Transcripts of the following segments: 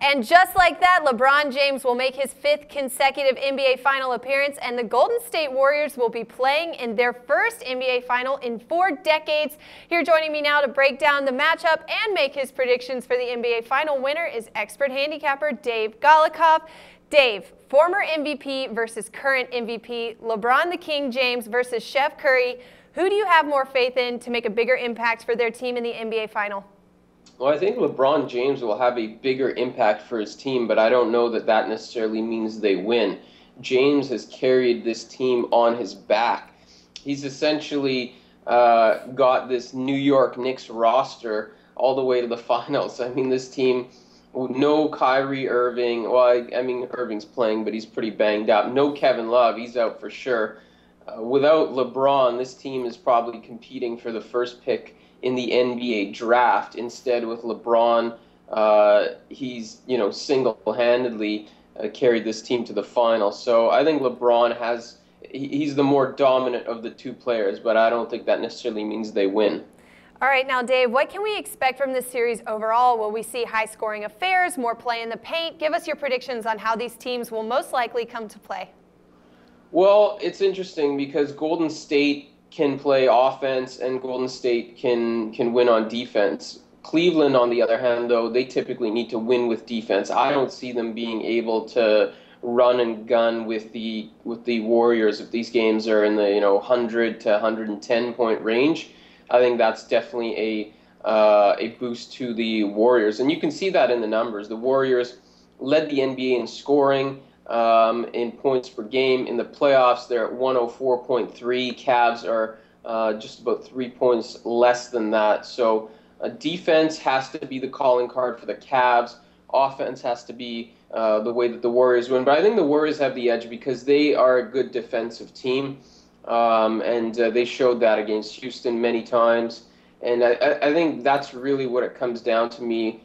And just like that, LeBron James will make his 5th consecutive NBA Final appearance, and the Golden State Warriors will be playing in their first NBA Final in 4 decades. Here joining me now to break down the matchup and make his predictions for the NBA Final winner is expert handicapper Dave Golikoff. Dave, former MVP versus current MVP, LeBron the King James versus Chef Curry. Who do you have more faith in to make a bigger impact for their team in the NBA Final? Well, I think LeBron James will have a bigger impact for his team, but I don't know that that necessarily means they win. James has carried this team on his back. He's essentially got this New York Knicks roster all the way to the finals. I mean, this team, no Kyrie Irving. Well, I mean, Irving's playing, but he's pretty banged up. No Kevin Love. He's out for sure. Without LeBron, this team is probably competing for the first pick in the NBA draft. Instead, with LeBron, he's single-handedly carried this team to the final. So I think LeBron he's the more dominant of the two players, but I don't think that necessarily means they win. All right, now Dave, what can we expect from this series overall? Will we see high-scoring affairs, more play in the paint? Give us your predictions on how these teams will most likely come to play. Well, it's interesting because Golden State can play offense and Golden State can win on defense. Cleveland, on the other hand, though, they typically need to win with defense. I don't see them being able to run and gun with the Warriors if these games are in the 100 to 110 point range. I think that's definitely a boost to the Warriors, and you can see that in the numbers. The Warriors led the NBA in scoring. In points per game. In the playoffs, they're at 104.3. Cavs are just about 3 points less than that. So defense has to be the calling card for the Cavs. Offense has to be the way that the Warriors win. But I think the Warriors have the edge because they are a good defensive team, and they showed that against Houston many times. And I think that's really what it comes down to me.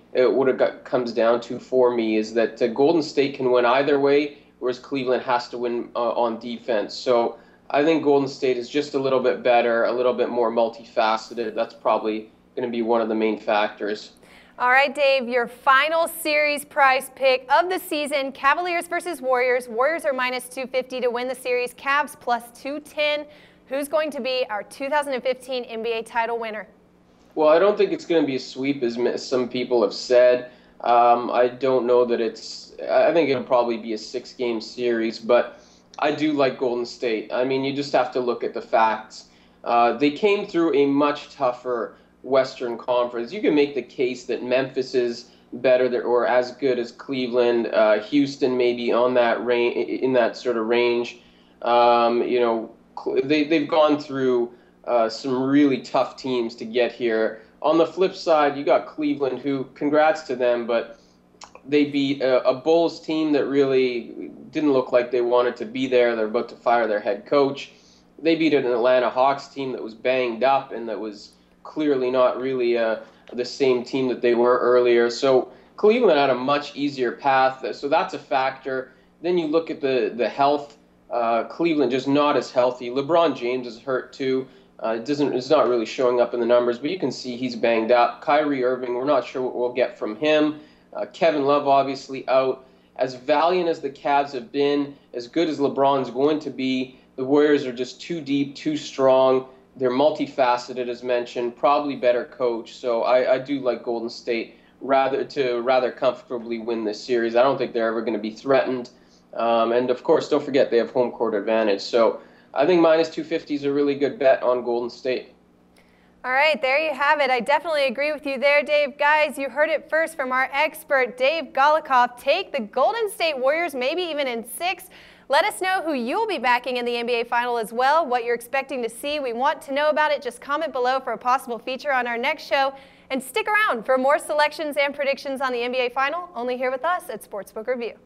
Comes down to for me is that Golden State can win either way, whereas Cleveland has to win on defense. So I think Golden State is just a little bit better, a little bit more multifaceted. That's probably going to be one of the main factors. All right, Dave, your final series prize pick of the season, Cavaliers versus Warriors. Warriors are minus 250 to win the series, Cavs plus 210. Who's going to be our 2015 NBA title winner? Well, I don't think it's going to be a sweep, as some people have said. I don't know that I think it'll probably be a 6-game series, but I do like Golden State. I mean, you just have to look at the facts. They came through a much tougher Western Conference. You can make the case that Memphis is better or as good as Cleveland. Houston maybe on that in that sort of range. They've gone through some really tough teams to get here. On the flip side, you got Cleveland, who, congrats to them, but they beat a Bulls team that really didn't look like they wanted to be there. They're about to fire their head coach. They beat an Atlanta Hawks team that was banged up and that was clearly not really the same team that they were earlier. So Cleveland had a much easier path, so that's a factor. Then you look at the health. Cleveland just not as healthy. LeBron James is hurt too. It's not really showing up in the numbers, but you can see he's banged up. Kyrie Irving, we're not sure what we'll get from him. Kevin Love obviously out. As valiant as the Cavs have been, as good as LeBron's going to be, the Warriors are just too deep, too strong. They're multifaceted, as mentioned, probably better coach. So I do like Golden State rather comfortably win this series. I don't think they're ever going to be threatened. And of course, don't forget they have home court advantage. So I think minus 250 is a really good bet on Golden State. All right, there you have it. I definitely agree with you there, Dave. Guys, you heard it first from our expert, Dave Golikoff. Take the Golden State Warriors, maybe even in 6. Let us know who you'll be backing in the NBA Final as well, what you're expecting to see. We want to know about it. Just comment below for a possible feature on our next show. And stick around for more selections and predictions on the NBA Final, only here with us at Sportsbook Review.